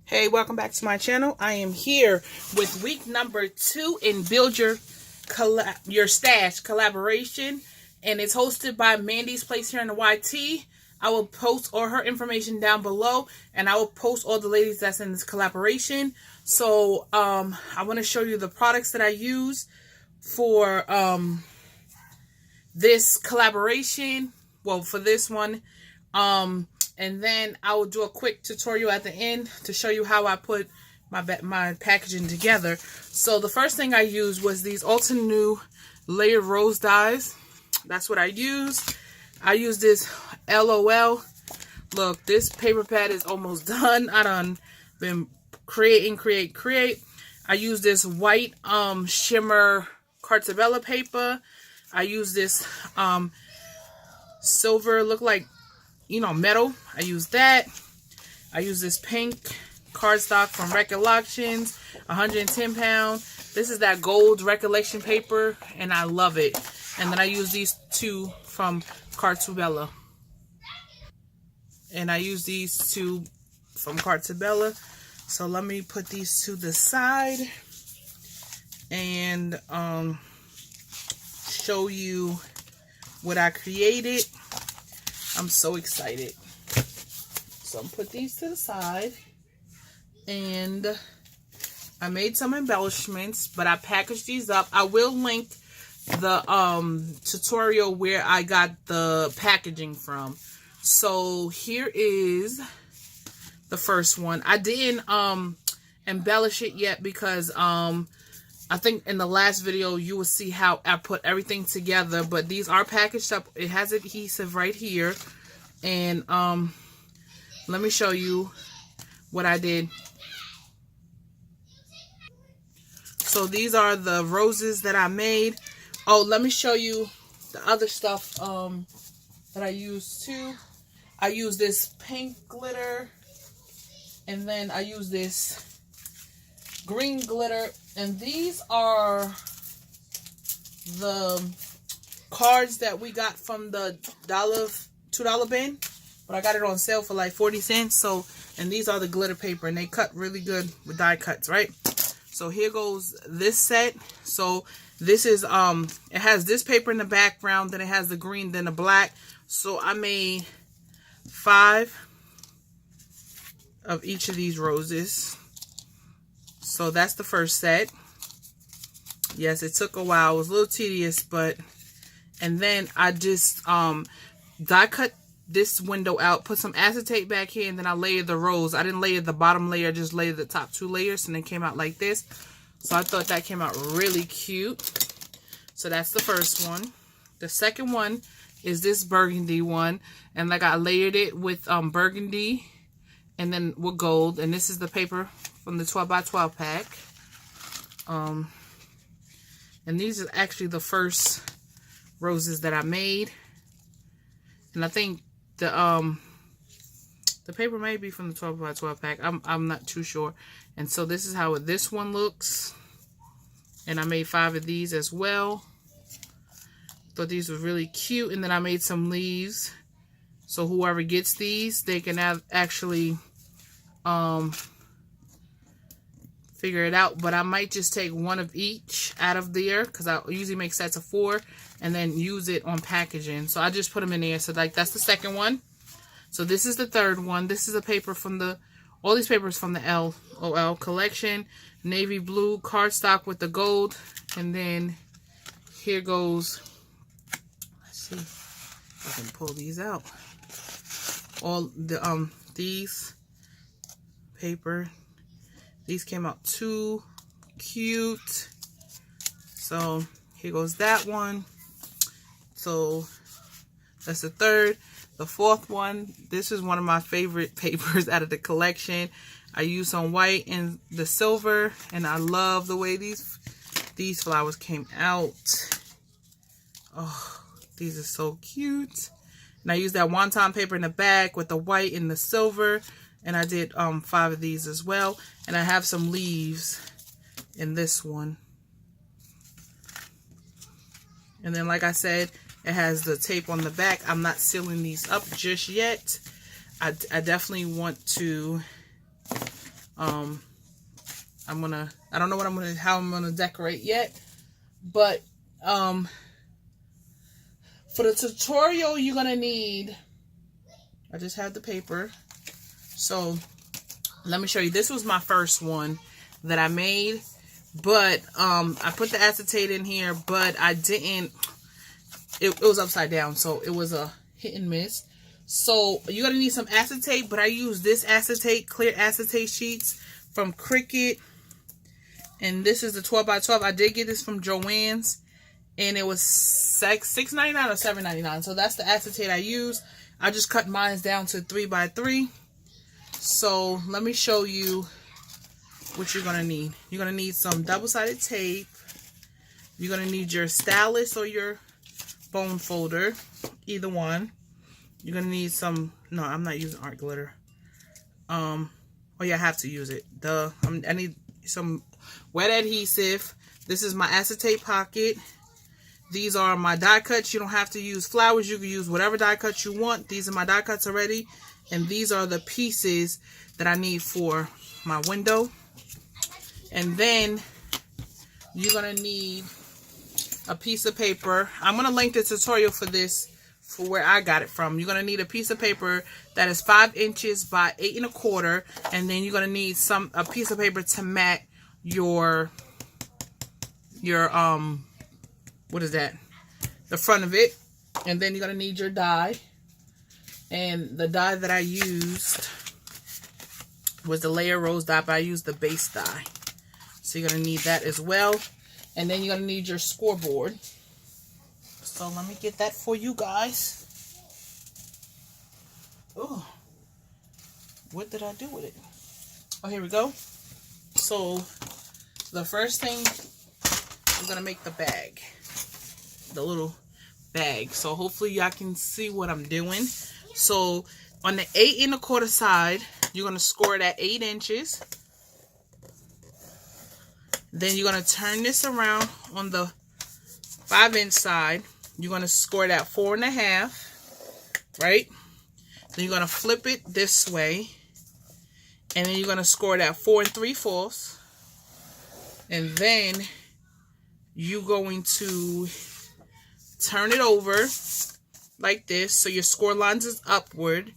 Hey, welcome back to my channel. I am here with week number 2 in Build Your Stash collaboration, and it's hosted by Mandie's Place here in the YT. I will post all her information down below, and I will post all the ladies that's in this collaboration. So I want to show you the products that I use for this collaboration. Well, for this one. And then I will do a quick tutorial at the end to show you how I put my packaging together. So the first thing I used was these Ulta New layered rose dies. That's what I used. I used this LOL. Look, this paper pad is almost done. I done been create. I use this white shimmer Cartabella paper. I use this silver, look like, you know, metal. I use that. I use this pink cardstock from Recollections, 110 pound. This is that gold recollection paper, and I love it. And then I use these two from Cartabella. And I use these two from Cartabella. So let me put these to the side and show you what I created. I'm so excited. So I'm put these to the side, and I made some embellishments, but I packaged these up. I will link the tutorial where I got the packaging from. So here is the first one. I didn't embellish it yet because I think in the last video you will see how I put everything together, but these are packaged up. It has adhesive right here, and let me show you what I did. So these are the roses that I made. Oh, let me show you the other stuff that I used too. I use this pink glitter, and then I use this green glitter, and these are the cards that we got from the $2 bin, but I got it on sale for like 40 cents. So, and these are the glitter paper, and they cut really good with die cuts, right? So here goes this set. So this is it has this paper in the background, then it has the green, then the black. So I made 5 of each of these roses. So that's the first set. Yes, it took a while. It was a little tedious, but, and then I just die cut this window out, put some acetate back here, and then I layered the rose. I didn't layer the bottom layer, just layered the top 2 layers, and it came out like this. So I thought that came out really cute. So that's the first one. The second one is this burgundy one, and like I layered it with burgundy and then with gold, and this is the paper from the 12 by 12 pack. And these are actually the first roses that I made, and I think the paper may be from the 12 by 12 pack. I'm not too sure. And so this is how this one looks, and I made 5 of these as well. Thought these were really cute, and then I made some leaves, so whoever gets these, they can actually figure it out. But I might just take 1 of each out of there, because I usually make sets of 4 and then use it on packaging. So I just put them in there. So like that's the second one. So this is the third one. This is a paper from the, all these papers from the LOL collection. Navy blue cardstock with the gold. And then here goes, let's see if I can pull these out. All the these paper. These came out too cute. So here goes that one. So that's the third. The fourth one, this is one of my favorite papers out of the collection. I used some white and the silver, and I love the way these flowers came out. Oh, these are so cute. And I used that wonton paper in the back with the white and the silver. And I did 5 of these as well. And I have some leaves in this one. And then, like I said, it has the tape on the back. I'm not sealing these up just yet. I definitely want to I don't know how I'm gonna decorate yet, but for the tutorial you're gonna need, I just have the paper, so let me show you. This was my first one that I made, but I put the acetate in here, but I didn't, it was upside down, so it was a hit and miss. So you're gonna need some acetate, but I use this acetate, clear acetate sheets from Cricut, and this is the 12 by 12. I did get this from Joann's, and it was $6.99 or $7.99. So that's the acetate I use. I just cut mine down to 3 by 3. So let me show you what you're gonna need. You're gonna need some double-sided tape. You're gonna need your stylus or your bone folder, either one. You're gonna need some, no, I'm not using art glitter. Oh yeah, I have to use it. I need some wet adhesive. This is my acetate pocket. These are my die cuts. You don't have to use flowers. You can use whatever die cuts you want. These are my die cuts already. And these are the pieces that I need for my window. And then you're gonna need a piece of paper. I'm gonna link the tutorial for this for where I got it from. You're gonna need a piece of paper that is 5 inches by 8 1/4, and then you're gonna need a piece of paper to mat your what is that? The front of it. And then you're gonna need your die. And the die that I used was the layer rose die, but I used the base die. So you're gonna need that as well. And then you're gonna need your scoreboard. So let me get that for you guys. Oh, what did I do with it? Oh, here we go. So the first thing, we're gonna make the bag, the little bag. So hopefully y'all can see what I'm doing. So on the 8 1/4 side, you're gonna score it at 8 inches. Then you're gonna turn this around on the 5-inch side. You're gonna score it at 4 1/2, right? Then you're gonna flip it this way, and then you're gonna score it at 4 3/4, and then you're going to turn it over like this, so your score lines is upward,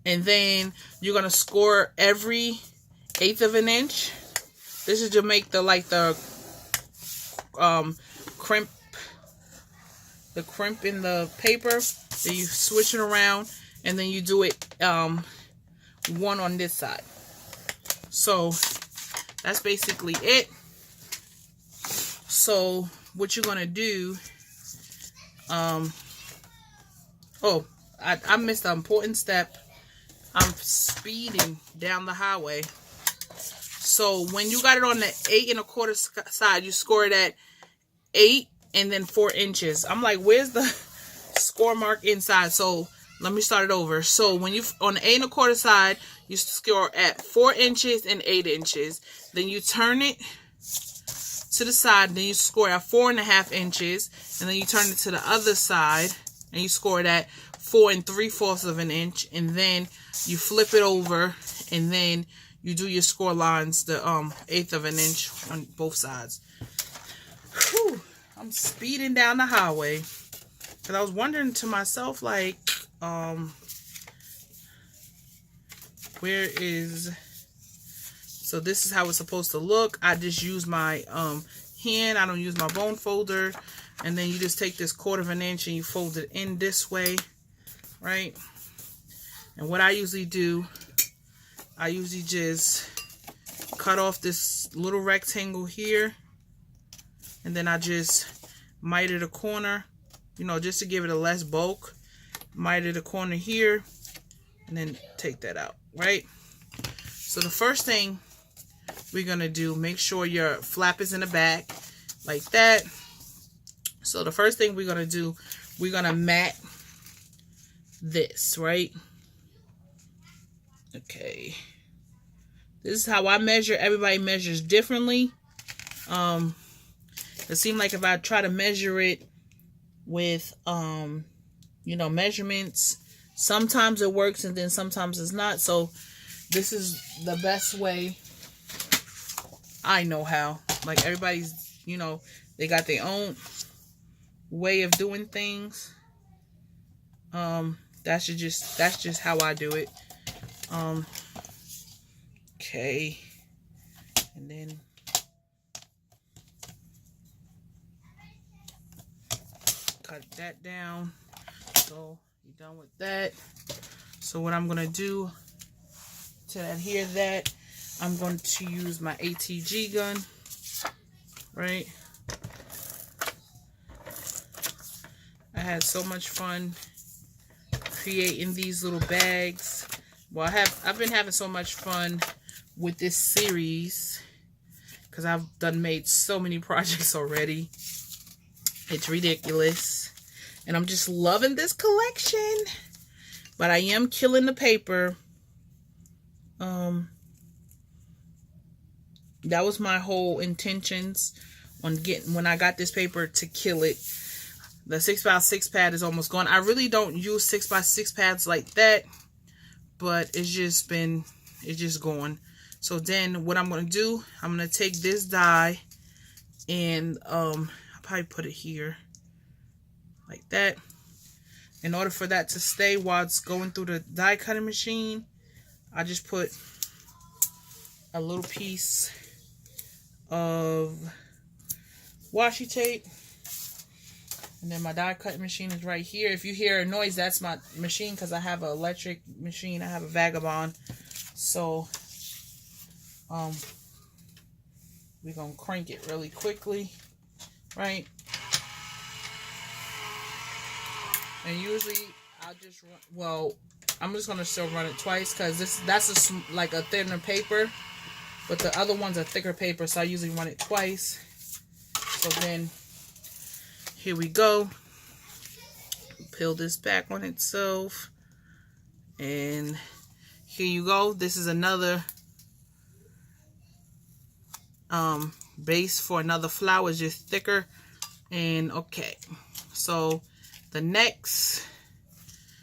and then you're gonna score every 1/8 of an inch. This is to make the crimp in the paper. Then you switch it around, and then you do it one on this side. So that's basically it. So what you're gonna do, oh, I missed an important step. I'm speeding down the highway. So when you got it on the 8 1/4 side, you score it at 8 and then 4 inches. I'm like, where's the score mark inside? So let me start it over. So when you on the 8 1/4 side, you score at 4 inches and 8 inches. Then you turn it to the side, then you score at 4 1/2 inches, and then you turn it to the other side and you score it at 4 3/4 of an inch, and then you flip it over, and then you do your score lines the 1/8 of an inch on both sides. Whew, I'm speeding down the highway because I was wondering to myself, like, where is, so this is how it's supposed to look. I just use my hand. I don't use my bone folder. And then you just take this 1/4 of an inch and you fold it in this way, right? And what I usually do, I usually just cut off this little rectangle here, and then I just miter the corner, you know, just to give it a less bulk. Miter the corner here, and then take that out, right? So the first thing we're gonna do, make sure your flap is in the back, like that. So the first thing we're gonna do, we're gonna mat this, right? Okay. This is how I measure. Everybody measures differently. It seems like if I try to measure it with, you know, measurements, sometimes it works and then sometimes it's not. So this is the best way I know how. Like, everybody's, you know, they got their own way of doing things. That's just how I do it. Okay. And then cut that down. So you're done with that. So what I'm gonna do to adhere that, I'm going to use my ATG gun, right? I had so much fun creating these little bags. Well, I've been having so much fun with this series because I've made so many projects already. It's ridiculous. And I'm just loving this collection. But I am killing the paper. That was my whole intentions on when I got this paper, to kill it. The 6x6 pad is almost gone. I really don't use 6x6 pads like that, but it's just gone. So then what I'm going to do, I'm going to take this die and I'll probably put it here like that. In order for that to stay while it's going through the die cutting machine, I just put a little piece of washi tape. And then my die cutting machine is right here. If you hear a noise, that's my machine because I have an electric machine. I have a Vagabond. So, we're going to crank it really quickly, right? And usually I'll just run, well, I'm just going to still run it twice because that's like a thinner paper. But the other one's a thicker paper, so I usually run it twice. So then, here we go. Peel this back on itself. And here you go. This is another base for another flower. It's just thicker. And okay. So the next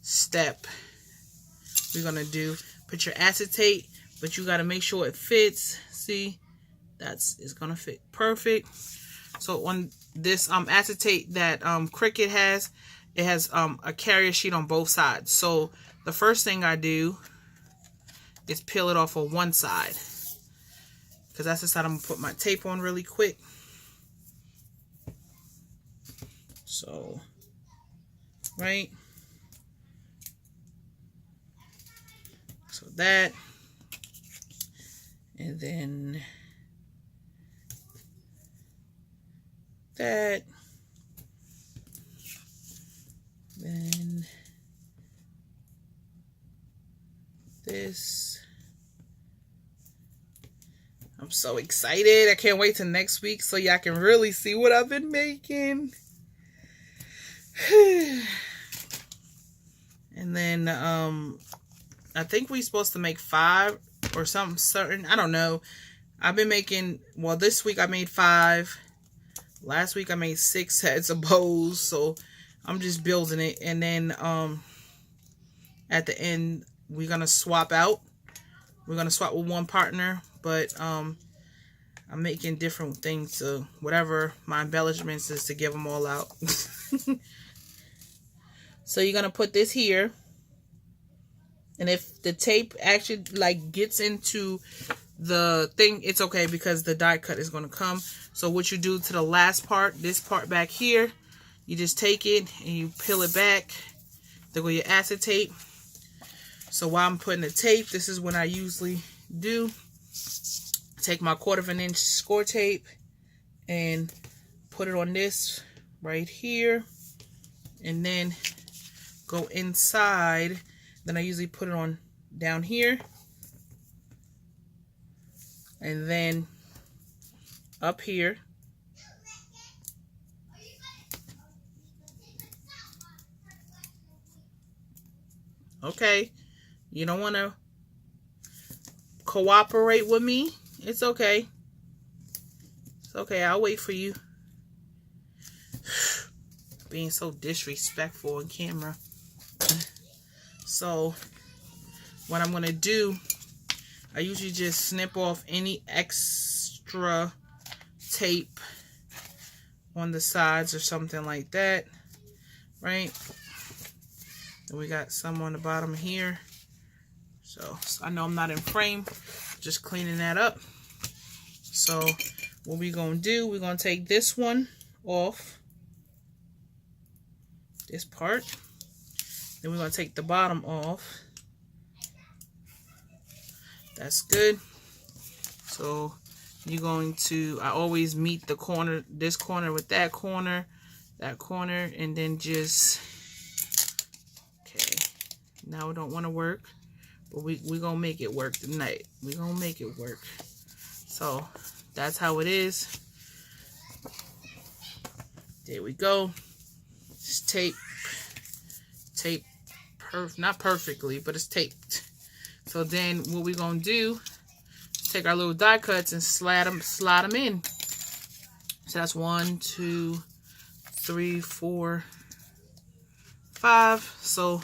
step we're going to do, put your acetate. But you got to make sure it fits. See, it's going to fit perfect. So on this acetate that Cricut has, it has a carrier sheet on both sides. So the first thing I do is peel it off of one side, because that's the side I'm going to put my tape on really quick. So, right. So that. And then that. Then this. I'm so excited. I can't wait till next week so y'all can really see what I've been making. And then I think we're supposed to make 5 or something certain. I don't know. I've been making, well, this week I made 5. Last week I made 6 sets of bows. So I'm just building it. And then at the end, we're going to swap out. We're going to swap with one partner. But I'm making different things. So whatever my embellishments is to give them all out. So you're going to put this here. And if the tape actually like gets into the thing, it's okay because the die cut is going to come. So what you do to the last part, this part back here, you just take it and you peel it back. There go your acetate. So while I'm putting the tape, this is what I usually do. Take my 1/4 inch score tape and put it on this right here. And then go inside. Then I usually put it on down here. And then up here. Okay. You don't want to cooperate with me? It's okay. It's okay. I'll wait for you. Being so disrespectful on camera. So what I'm going to do I usually just snip off any extra tape on the sides or something like that, right? And we got some on the bottom here. So I know I'm not in frame, just cleaning that up. So what we're going to do, we're going to take this one off, this part. Then we're going to take the bottom off. That's good. So you're going to, I always meet the corner, this corner with that corner, and then just, okay. Now we don't want to work, but we're going to make it work tonight. We're going to make it work. So that's how it is. There we go. Just tape, not perfectly, but it's taped. So then what we're going to do, take our little die cuts and slide them in. So that's 1, 2, 3, 4, 5. So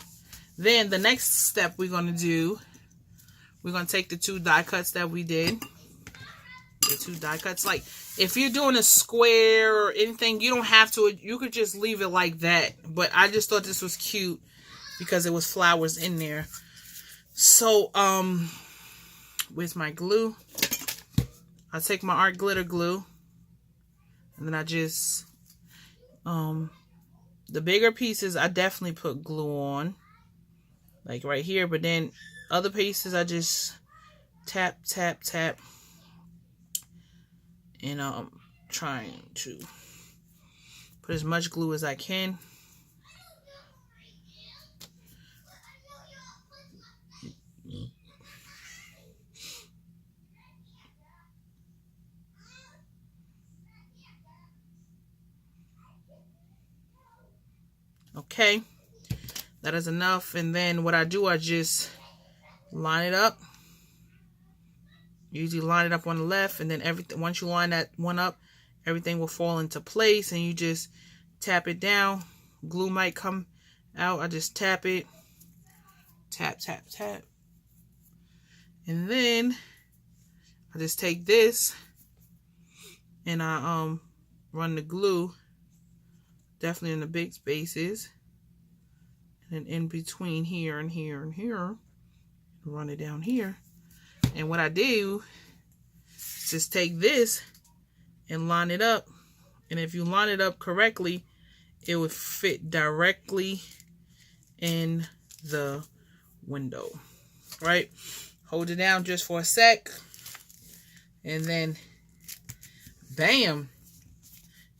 then the next step we're going to do, we're going to take the 2 die cuts that we did. The 2 die cuts. Like, if you're doing a square or anything, you don't have to. You could just leave it like that. But I just thought this was cute because it was flowers in there. So, where's my glue? I take my art glitter glue. And then I just, the bigger pieces, I definitely put glue on. Like right here. But then other pieces, I just tap, tap, tap. And I'm trying to put as much glue as I can. Okay, that is enough. And then what I do, I just line it up. Usually line it up on the left, and then everything, once you line that one up, everything will fall into place, and you just tap it down. Glue might come out. I just tap it, tap, tap, tap. And then I just take this and I run the glue definitely in the big spaces, and then in between here and here and here, run it down here. And what I do is just take this and line it up. And if you line it up correctly, it would fit directly in the window, right? Hold it down just for a sec. And then, bam,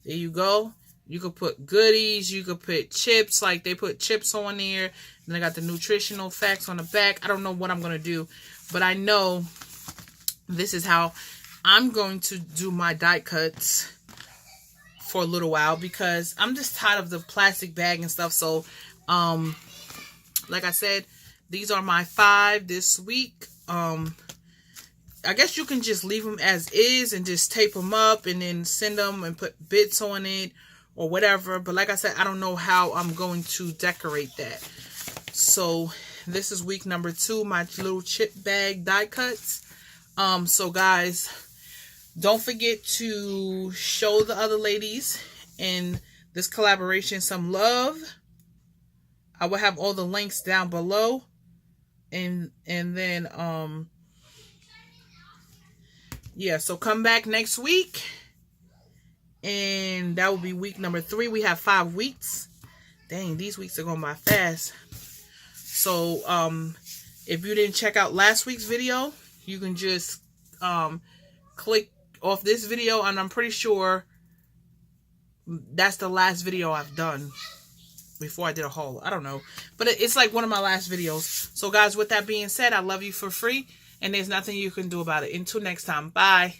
there you go. You could put goodies. You could put chips, like they put chips on there. Then I got the nutritional facts on the back. I don't know what I'm going to do, but I know this is how I'm going to do my die cuts for a little while, because I'm just tired of the plastic bag and stuff. So, like I said, these are my 5 this week. I guess you can just leave them as is and just tape them up and then send them and put bits on it or whatever. But like I said, I don't know how I'm going to decorate that. So this is week number 2, my little chip bag die cuts. So guys, don't forget to show the other ladies in this collaboration some love. I will have all the links down below. And then, yeah, so come back next week. And that will be week number 3. We have 5 weeks. Dang, these weeks are going by fast. So, if you didn't check out last week's video, you can just click off this video, and I'm pretty sure that's the last video I've done before I did a haul. I don't know, but it's like one of my last videos. So guys, with that being said, I love you for free, and there's nothing you can do about it. Until next time, bye.